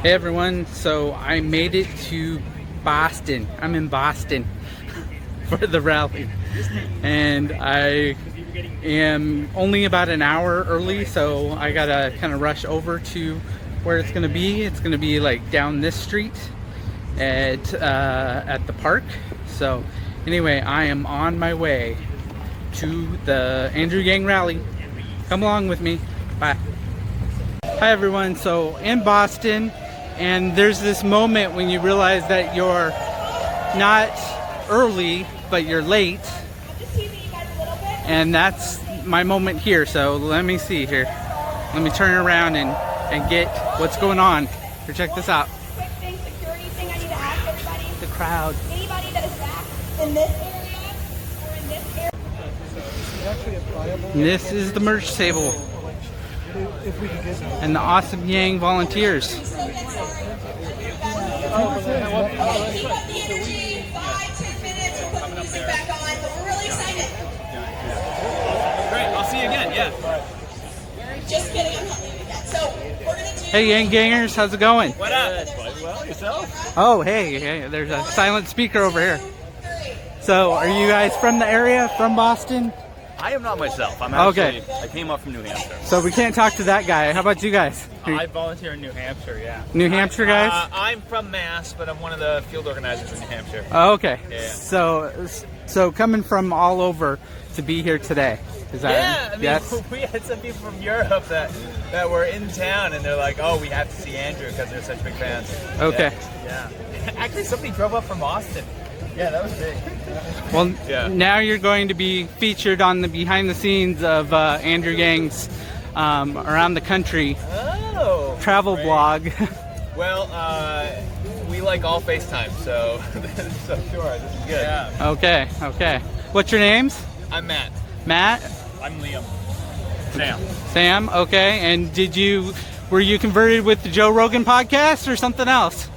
Hey everyone, so I made it to Boston. I'm in Boston for the rally, and I am only about an hour early, so I gotta kind of rush over to where it's gonna be. It's gonna be like down this street at the park. So anyway, I am on my way to the Andrew Yang rally. Come along with me. Bye. Hi everyone, so in Boston, and there's this moment when you realize that you're not early, but you're late. And that's my moment here, so let me see here. Let me turn around and get what's going on. Here, check this out. Quick thing, security thing I need to ask everybody. The crowd. Anybody that is back in this area or in this area. This is the merch table. And the awesome Yang volunteers. Keep up the energy. 5-10 minutes. We'll put the music back on. But we're really excited. Great. I'll see you again. Yeah. Just kidding. I'm not leaving yet. So we're gonna do. Hey Yang Gangers, how's it going? What up? Well, yourself? Oh, hey, there's a silent speaker over here. So, are you guys from the area, from Boston? I am not myself. I'm actually, Okay. I came up from New Hampshire. So we can't talk to that guy. How about you guys? I volunteer in New Hampshire, yeah. New Hampshire guys? I'm from Mass, but I'm one of the field organizers in New Hampshire. Oh, okay. Yeah. So coming from all over to be here today. Is that Yeah, I mean, yes? we had some people from Europe that were in town, and they're like, oh, we have to see Andrew because they're such big fans. Okay. Yeah. Actually, somebody drove up from Austin. Yeah, that was big. Well, Yeah. now you're going to be featured on the behind the scenes of Andrew Yang's around the country Oh. travel great. blog. Well, we like all FaceTime, so so sure, this is good. Yeah. Okay. What's your names? I'm Matt. Matt? I'm Liam. Sam. Sam? Okay. And were you converted with the Joe Rogan podcast or something else?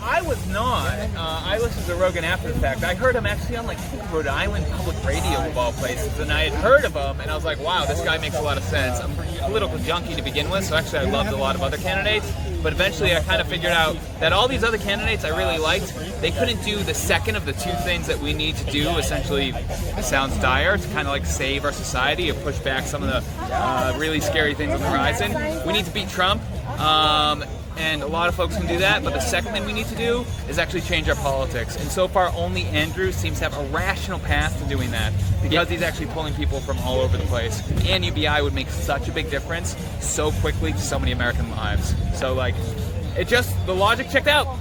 I was not. I listened to Rogan after the fact. I heard him actually on like Rhode Island Public Radio of all places, and I had heard of him, and I was like, wow, this guy makes a lot of sense. I'm a political junkie to begin with, so actually I loved a lot of other candidates, but eventually I kind of figured out that all these other candidates I really liked, they couldn't do the second of the two things that we need to do, essentially, it sounds dire, to kind of like save our society or push back some of the really scary things on the horizon. We need to beat Trump. And a lot of folks can do that, but the second thing we need to do is actually change our politics. And so far, only Andrew seems to have a rational path to doing that because he's actually pulling people from all over the place. And UBI would make such a big difference so quickly to so many American lives. So, like, the logic checked out.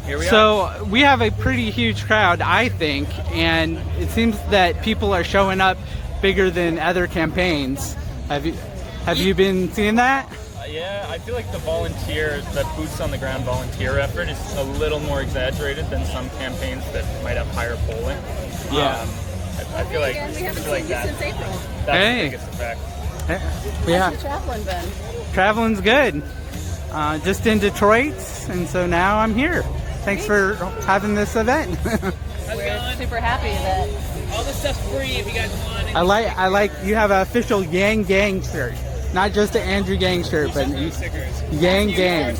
Here we are. So we have a pretty huge crowd, I think, and it seems that people are showing up bigger than other campaigns. Have you been seeing that? Yeah, I feel like the boots on the ground volunteer effort is a little more exaggerated than some campaigns that might have higher polling. Yeah. I feel like that's Hey. the biggest effect. Yeah. How's your traveling been? Traveling's good. Just in Detroit, and so now I'm here. Thanks for having this event. We're super happy that All this stuff's free if you guys want. I like you have an official Yang Gang shirt. Not just an Andrew Yang shirt, but Yang Gang.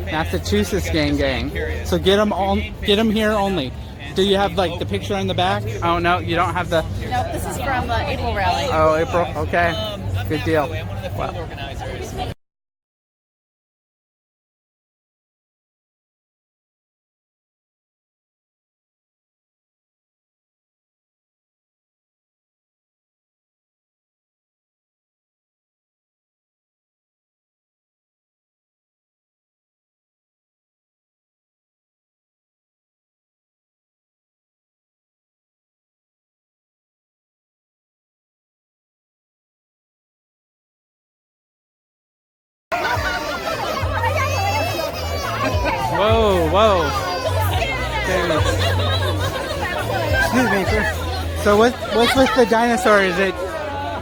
Massachusetts Gang. So get them here only. Do you have like the picture on the back? Oh no, you don't have the. no, this is from the April rally. Oh, April. Okay, good deal. I'm one of the field organizers. Whoa. Excuse me, sir. So what's with the dinosaur? Is it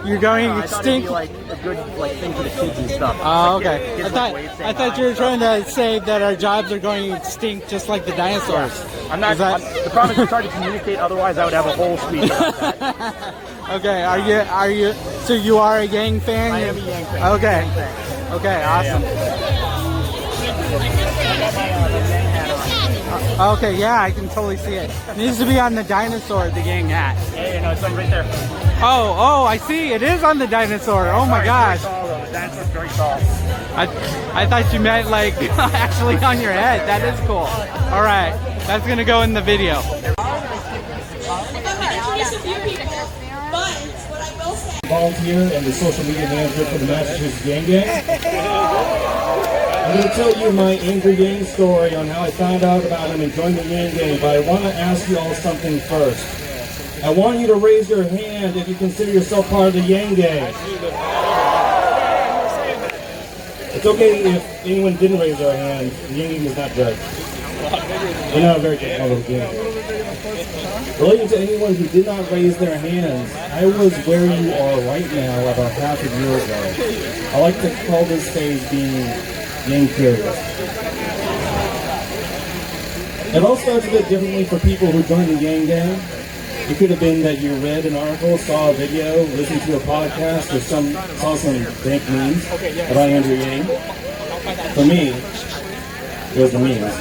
you're going extinct? I thought it'd be like a good thing for the kids and stuff. Oh, Like, okay. kids I like wave thought saying you were hi. trying to say that our jobs are going extinct just like the dinosaurs. I'm not. Is that- The problem is it's hard to communicate. Otherwise, I would have a whole speech about that. Okay, are you? So you are a Yang fan? I am a Yang fan. Okay. Yang fan. Okay, awesome. Okay, yeah, I can totally see it. It needs to be on the dinosaur, the Yang hat. Yeah, no, it's like right there. Oh, I see. It is on the dinosaur. Oh my gosh. Very tall, though. The dinosaur's very tall. I thought you meant like actually on your head. That is cool. All right, that's gonna go in the video. I'm going to introduce a few people, but what I will say. Volunteer and the social media manager for the Massachusetts Yang Gang. I'm going to tell you my Andrew Yang story on how I found out about him and joined the Yang Gang, but I want to ask you all something first. I want you to raise your hand if you consider yourself part of the Yang Gang. It's okay if anyone didn't raise their hand. The Yang Gang is not judged. We're not a very good part of the gang. Relating to anyone who did not raise their hands, I was where you are right now about half a year ago. I like to call this phase being Yang curious. It all starts a bit differently for people who join the Yang Gang. It could have been that you read an article, saw a video, listened to a podcast, or saw some dank memes about Andrew Yang. For me, it was the memes.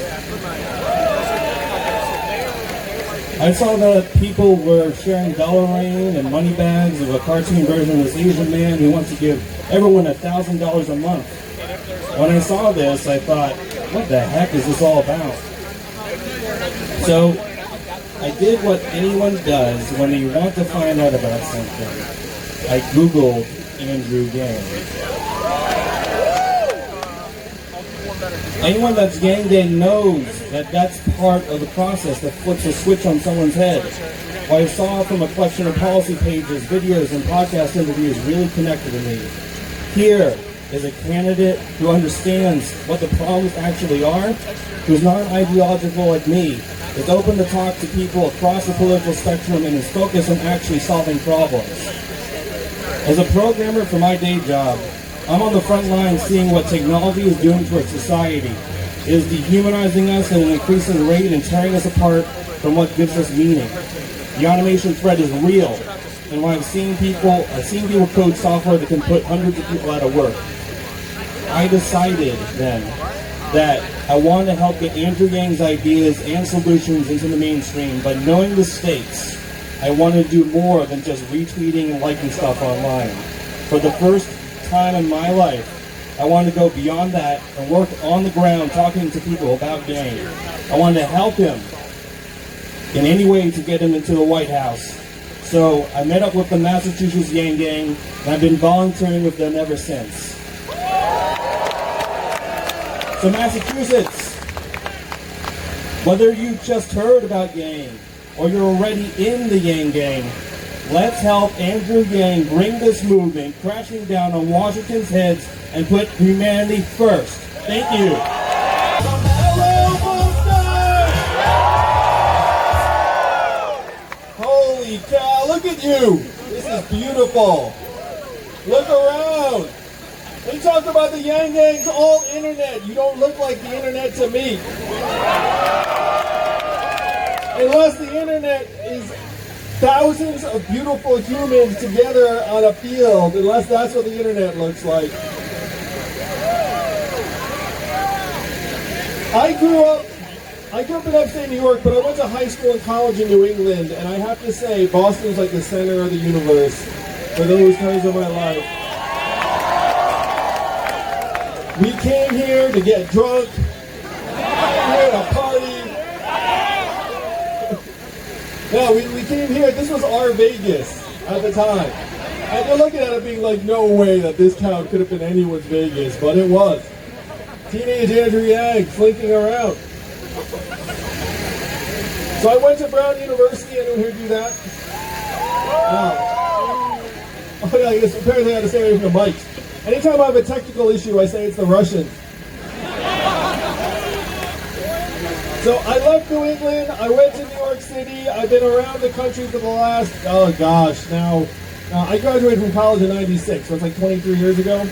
I saw that people were sharing dollar rain and money bags of a cartoon version of this Asian man who wants to give everyone $1,000 a month. When I saw this, I thought, what the heck is this all about? So, I did what anyone does when they want to find out about something. I Googled Andrew Yang. Anyone that's Yang Gang knows that that's part of the process that flips a switch on someone's head. What I saw from a collection of policy pages, videos, and podcast interviews really connected to me. Here is a candidate who understands what the problems actually are, who's not ideological like me, is open to talk to people across the political spectrum, and is focused on actually solving problems. As a programmer for my day job, I'm on the front line seeing what technology is doing to our society. It is dehumanizing us at an increasing rate and tearing us apart from what gives us meaning. The automation threat is real, and when I've seen people code software that can put hundreds of people out of work. I decided then that I wanted to help get Andrew Yang's ideas and solutions into the mainstream, but knowing the stakes, I wanted to do more than just retweeting and liking stuff online. For the first time in my life, I wanted to go beyond that and work on the ground talking to people about Yang. I wanted to help him in any way to get him into the White House. So I met up with the Massachusetts Yang Gang, and I've been volunteering with them ever since. So Massachusetts, whether you just heard about Yang or you're already in the Yang Gang, let's help Andrew Yang bring this movement crashing down on Washington's heads and put humanity first. Thank you. Hello, Boston! Holy cow, look at you. This is beautiful. Look around. We talked about the Yang Gang's all internet. You don't look like the internet to me. Unless the internet is thousands of beautiful humans together on a field, unless that's what the internet looks like. I grew up in upstate New York, but I went to high school and college in New England, and I have to say, Boston's like the center of the universe for those times of my life. We came here to get drunk, we had a party. No, we came here, this was our Vegas at the time. And you're looking at it being like, no way that this town could have been anyone's Vegas, but it was. Teenage Andrew Yang slinking around. So I went to Brown University. Anyone here do that? Oh yeah, I guess apparently I had to stay away from the mics. Anytime I have a technical issue, I say it's the Russians. So I left New England, I went to New York City, I've been around the country for the last, oh gosh, now I graduated from college in '96, so it's like 23 years ago.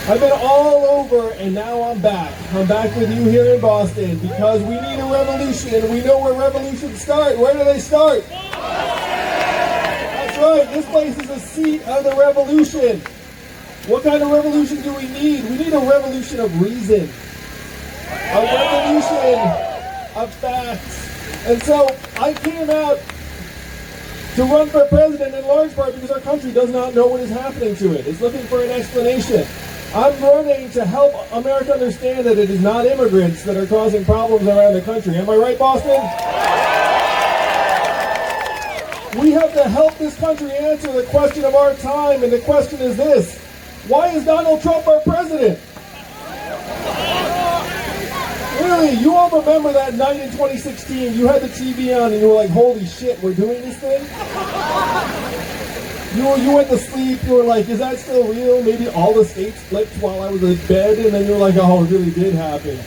I've been all over, and now I'm back. I'm back with you here in Boston because we need a revolution, and we know where revolutions start. Where do they start? That's right, this place is the seat of the revolution. What kind of revolution do we need? We need a revolution of reason. A revolution of facts. And so I came out to run for president in large part because our country does not know what is happening to it. It's looking for an explanation. I'm running to help America understand that it is not immigrants that are causing problems around the country. Am I right, Boston? We have to help this country answer the question of our time, and the question is this: why is Donald Trump our president? Really, you all remember that night in 2016, you had the TV on and you were like, holy shit, we're doing this thing? You went to sleep, you were like, is that still real? Maybe all the states flipped while I was in bed, and then you were like, oh, it really did happen.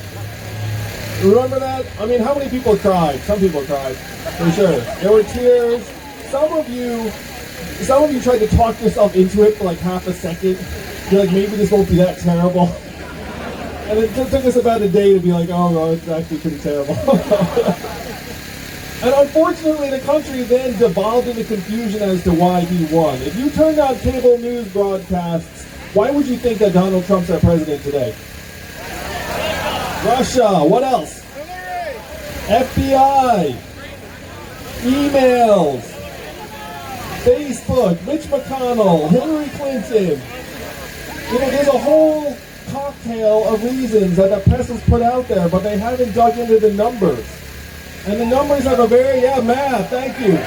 Remember that? I mean, how many people cried? Some people cried, for sure. There were tears. Some of you tried to talk yourself into it for like half a second. You're like, maybe this won't be that terrible. And it took us about a day to be like, oh, no, it's actually pretty terrible. And unfortunately, the country then devolved into confusion as to why he won. If you turned on cable news broadcasts, why would you think that Donald Trump's our president today? Russia. What else? FBI. Emails. Facebook. Mitch McConnell. Hillary Clinton. You know, there's a whole cocktail of reasons that the press has put out there, but they haven't dug into the numbers. And the numbers have a very, math, thank you.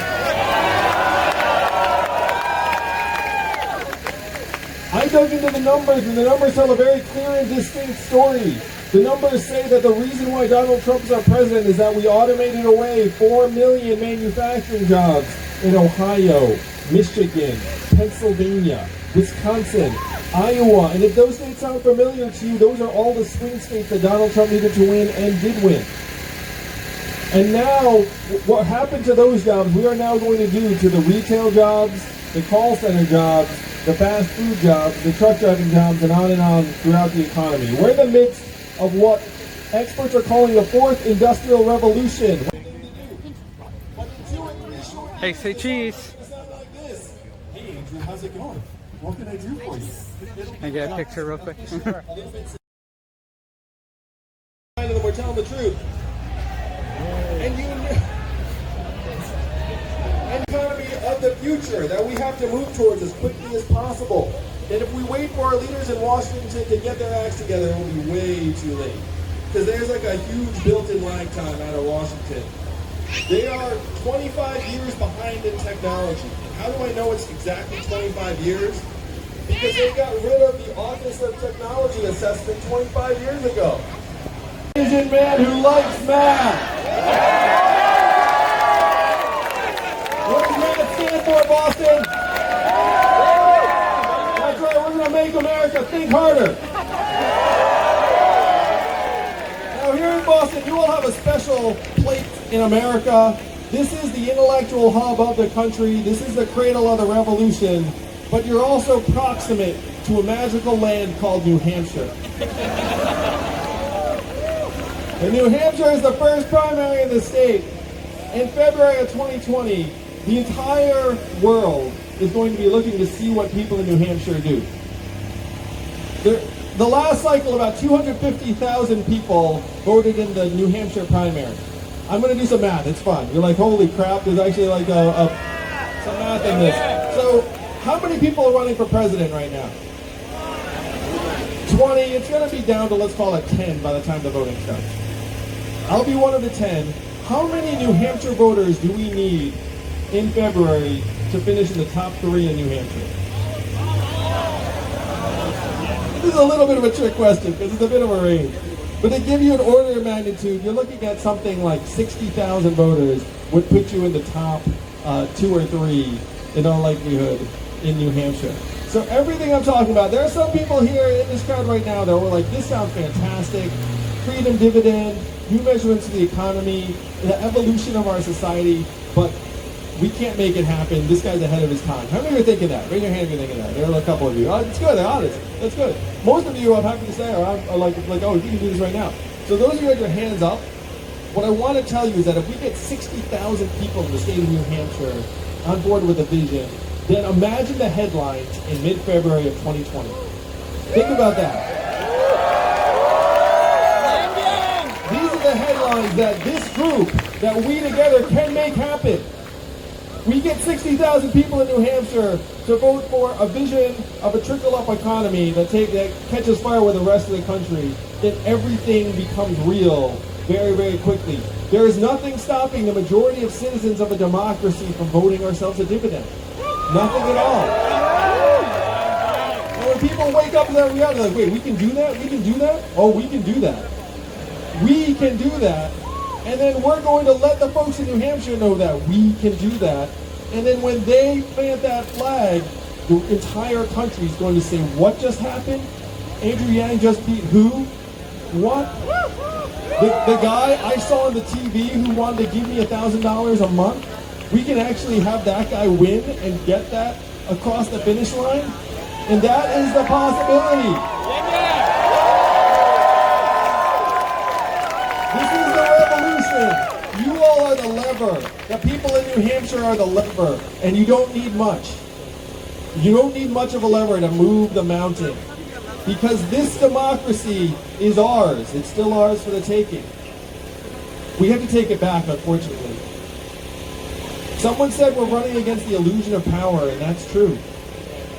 I dug into the numbers, and the numbers tell a very clear and distinct story. The numbers say that the reason why Donald Trump is our president is that we automated away 4 million manufacturing jobs in Ohio, Michigan, Pennsylvania, Wisconsin, Iowa. And if those states sound familiar to you, those are all the swing states that Donald Trump needed to win and did win. And now, what happened to those jobs, we are now going to do to the retail jobs, the call center jobs, the fast food jobs, the truck driving jobs, and on throughout the economy. We're in the midst of what experts are calling the fourth industrial revolution. Hey, say cheese. Hey, Andrew, how's it going? What can I do for you? Can I get a picture real quick? We're telling the truth. And economy of the future that we have to move towards as quickly as possible. And if we wait for our leaders in Washington to get their acts together, it will be way too late. Because there's like a huge built-in lag time out of Washington. They are 25 years behind in technology. How do I know it's exactly 25 years? Because they got rid of the Office of Technology Assessment 25 years ago. Asian man who likes math. What does math stand for, Boston? That's right, we're going to make America think harder. Now here in Boston, you will have a special place in America. This is the intellectual hub of the country. This is the cradle of the revolution. But you're also proximate to a magical land called New Hampshire. And New Hampshire is the first primary in the state. In February of 2020, the entire world is going to be looking to see what people in New Hampshire do. The last cycle, about 250,000 people voted in the New Hampshire primary. I'm going to do some math. It's fun. You're like, holy crap, there's actually like some math in this. So, how many people are running for president right now? 20. It's going to be down to, let's call it 10 by the time the voting starts. I'll be one of the 10. How many New Hampshire voters do we need in February to finish in the top 3 in New Hampshire? This is a little bit of a trick question because it's a bit of a range. But to give you an order of magnitude, you're looking at something like 60,000 voters would put you in the top 2 or 3 in all likelihood in New Hampshire. So everything I'm talking about, there are some people here in this crowd right now that were like, this sounds fantastic. Freedom dividend, new measurements of the economy, the evolution of our society, but we can't make it happen. This guy's ahead of his time. How many are thinking that? Raise your hand if you're thinking that. There are a couple of you. Oh, it's good. They're honest. That's good. Most of you, I'm happy to say, are like, oh, you can do this right now. So those of you who had your hands up, what I want to tell you is that if we get 60,000 people in the state of New Hampshire on board with a vision, then imagine the headlines in mid-February of 2020. Think about that. These are the headlines realize that this group, that we together can make happen. We get 60,000 people in New Hampshire to vote for a vision of a trickle-up economy that catches fire with the rest of the country, then everything becomes real very, very quickly. There is nothing stopping the majority of citizens of a democracy from voting ourselves a dividend. Nothing at all. And when people wake up to that reality, they're like, wait, we can do that? We can do that? Oh, we can do that. We can do that. And then we're going to let the folks in New Hampshire know that we can do that. And then when they plant that flag, the entire country is going to say, what just happened? Andrew Yang just beat who? What? The guy I saw on the TV who wanted to give me $1,000 a month? We can actually have that guy win and get that across the finish line? And that is the possibility. This is the revolution. You all are the lever. The people in New Hampshire are the lever. And you don't need much. You don't need much of a lever to move the mountain. Because this democracy is ours. It's still ours for the taking. We have to take it back, unfortunately. Someone said we're running against the illusion of power, and that's true.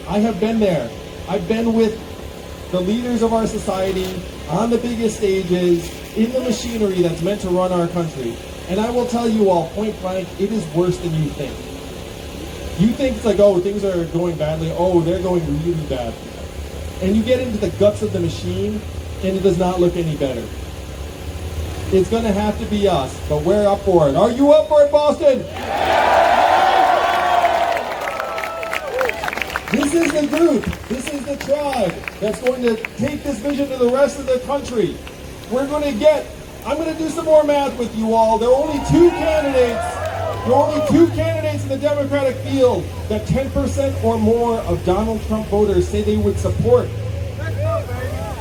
I have been there. I've been with the leaders of our society on the biggest stages, in the machinery that's meant to run our country. And I will tell you all, point blank, it is worse than you think. You think it's like, oh, things are going badly. Oh, they're going really bad. And you get into the guts of the machine, and it does not look any better. It's going to have to be us, but we're up for it. Are you up for it, Boston? This is the group, this is the tribe that's going to take this vision to the rest of the country. We're going to I'm going to do some more math with you all. There are only two candidates in the Democratic field that 10% or more of Donald Trump voters say they would support.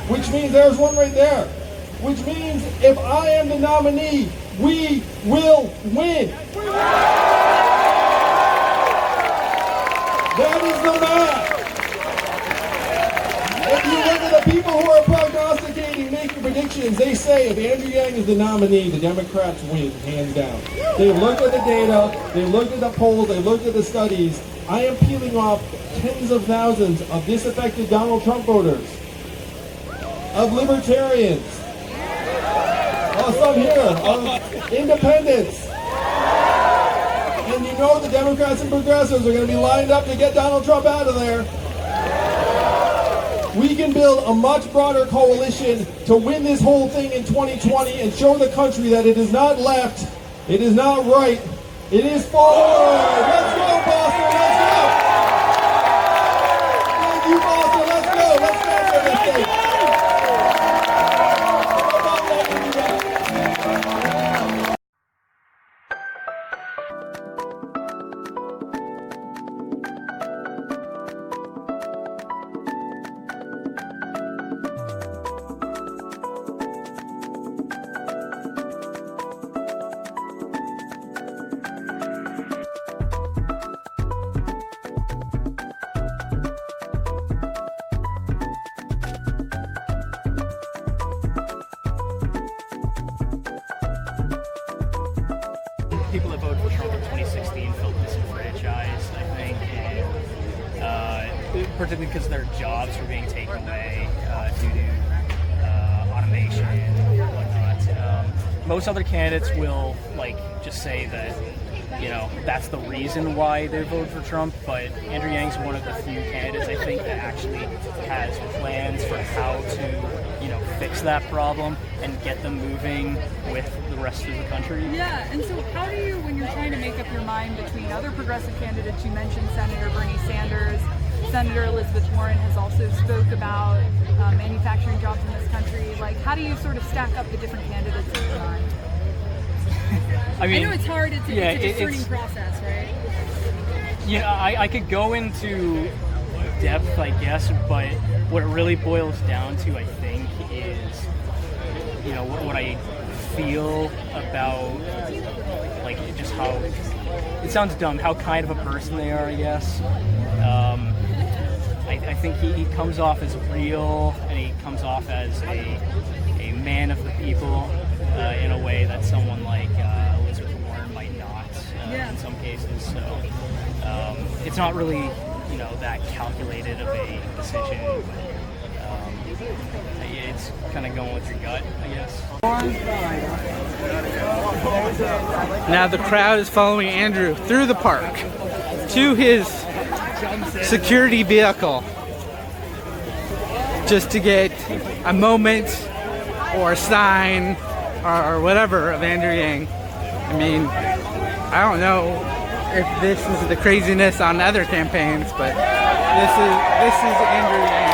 Which means there's one right there. Which means if I am the nominee, we will win. That is the math. If you look at the people who are prognosticating, making predictions, they say if Andrew Yang is the nominee, the Democrats win, hands down. They've looked at the data, they've looked at the polls, they've looked at the studies. I am peeling off tens of thousands of disaffected Donald Trump voters, of libertarians, some here, of independents. And you know the Democrats and progressives are going to be lined up to get Donald Trump out of there. We can build a much broader coalition to win this whole thing in 2020 and show the country that it is not left, it is not right, it is forward. Let's go, Boston, let's go. Thank you, Boston, let's go. Let's go for this thing. People that voted for Trump in 2016 felt disenfranchised, I think, and particularly because their jobs were being taken away due to automation and whatnot. Most other candidates will just say that that's the reason why they voted for Trump, but Andrew Yang's one of the few candidates I think that actually has plans for how to fix that problem and get them moving with the rest of the country. Yeah, and so how do you, when you're trying to make up your mind between other progressive candidates, you mentioned Senator Bernie Sanders, Senator Elizabeth Warren has also spoke about manufacturing jobs in this country. How do you sort of stack up the different candidates in your mind? I know it's hard, it's a discerning process, right? I could go into depth, I guess, but what it really boils down to, I think, is what I feel about just how it sounds dumb, how kind of a person they are, I guess. I think he comes off as real, and he comes off as a man of the people, in a way that someone like Elizabeth Warren might not in some cases. So it's not really, that calculated of a decision, but it's kind of going with your gut, I guess. Now the crowd is following Andrew through the park to his security vehicle just to get a moment or a sign or whatever of Andrew Yang. I mean, I don't know if this is the craziness on other campaigns, but this is Andrew Yang.